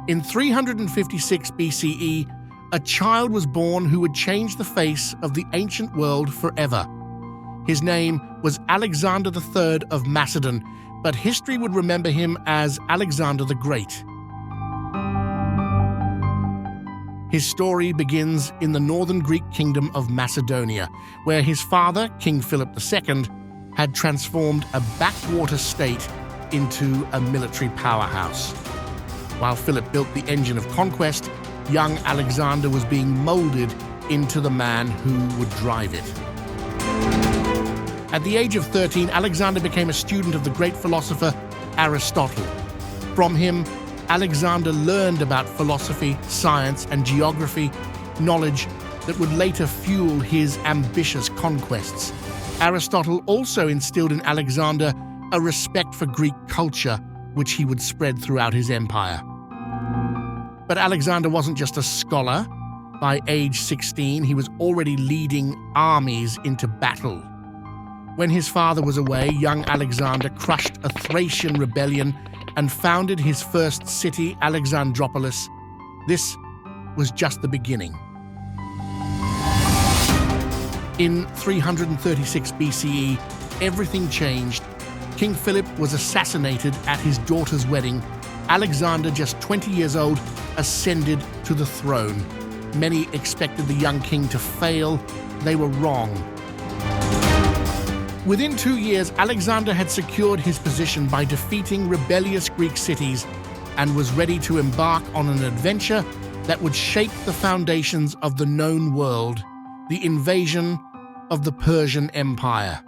In 356 BCE, a child was born who would change the face of the ancient world forever. His name was Alexander III of Macedon, but history would remember him as Alexander the Great. His story begins in the northern Greek kingdom of Macedonia, where his father, King Philip II, had transformed a backwater state into a military powerhouse. While Philip built the engine of conquest, young Alexander was being molded into the man who would drive it. At the age of 13, Alexander became a student of the great philosopher Aristotle. From him, Alexander learned about philosophy, science, and geography, knowledge that would later fuel his ambitious conquests. Aristotle also instilled in Alexander a respect for Greek culture, which he would spread throughout his empire. But Alexander wasn't just a scholar. By age 16, he was already leading armies into battle. When his father was away, young Alexander crushed a Thracian rebellion and founded his first city, Alexandropolis. This was just the beginning. In 336 BCE, everything changed. King Philip was assassinated at his daughter's wedding. Alexander, just 20 years old, ascended to the throne. Many expected the young king to fail. They were wrong. Within 2 years, Alexander had secured his position by defeating rebellious Greek cities and was ready to embark on an adventure that would shake the foundations of the known world, the invasion of the Persian Empire.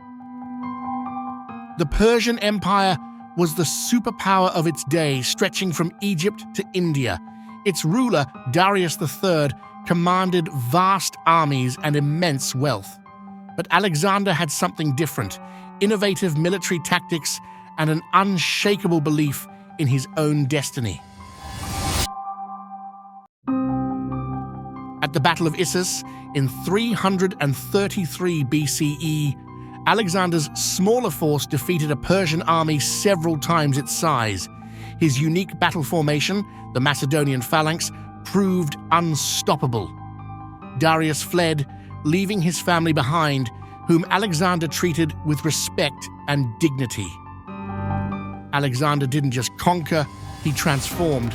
The Persian Empire was the superpower of its day, stretching from Egypt to India. Its ruler, Darius III, commanded vast armies and immense wealth. But Alexander had something different: innovative military tactics and an unshakable belief in his own destiny. At the Battle of Issus in 333 BCE, Alexander's smaller force defeated a Persian army several times its size. His unique battle formation, the Macedonian phalanx, proved unstoppable. Darius fled, leaving his family behind, whom Alexander treated with respect and dignity. Alexander didn't just conquer, he transformed.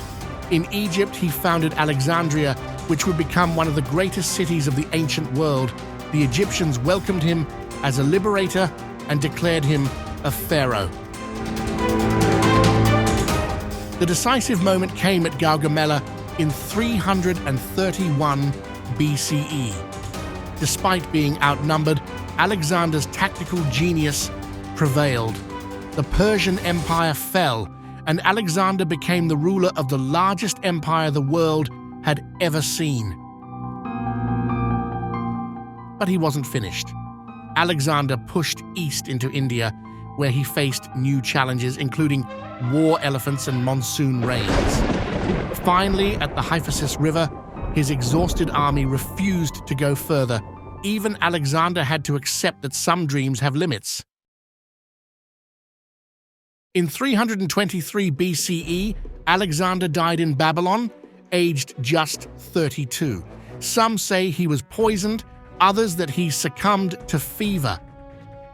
In Egypt, he founded Alexandria, which would become one of the greatest cities of the ancient world. The Egyptians welcomed him as a liberator and declared him a pharaoh. The decisive moment came at Gaugamela in 331 BCE. Despite being outnumbered, Alexander's tactical genius prevailed. The Persian Empire fell, and Alexander became the ruler of the largest empire the world had ever seen. But he wasn't finished. Alexander pushed east into India, where he faced new challenges, including war elephants and monsoon rains. Finally, at the Hyphasis River, his exhausted army refused to go further. Even Alexander had to accept that some dreams have limits. In 323 BCE, Alexander died in Babylon, aged just 32. Some say he was poisoned, others that he succumbed to fever.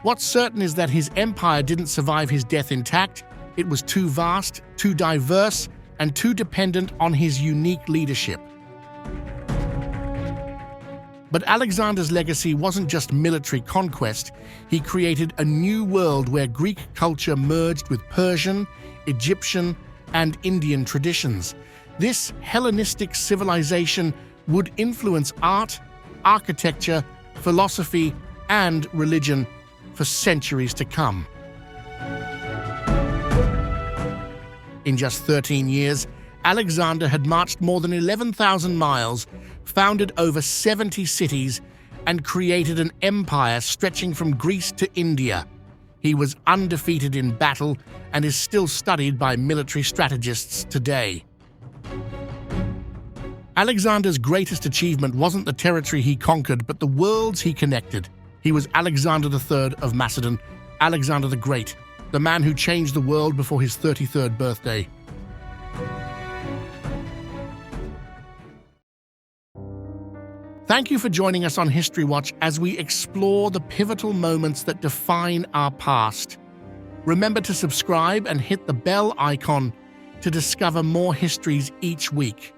What's certain is that his empire didn't survive his death intact. It was too vast, too diverse, and too dependent on his unique leadership. But Alexander's legacy wasn't just military conquest. He created a new world where Greek culture merged with Persian, Egyptian, and Indian traditions. This Hellenistic civilization would influence art, architecture, philosophy, and religion for centuries to come. In just 13 years, Alexander had marched more than 11,000 miles, founded over 70 cities, and created an empire stretching from Greece to India. He was undefeated in battle and is still studied by military strategists today. Alexander's greatest achievement wasn't the territory he conquered, but the worlds he connected. He was Alexander III of Macedon, Alexander the Great, the man who changed the world before his 33rd birthday. Thank you for joining us on History Watch as we explore the pivotal moments that define our past. Remember to subscribe and hit the bell icon to discover more histories each week.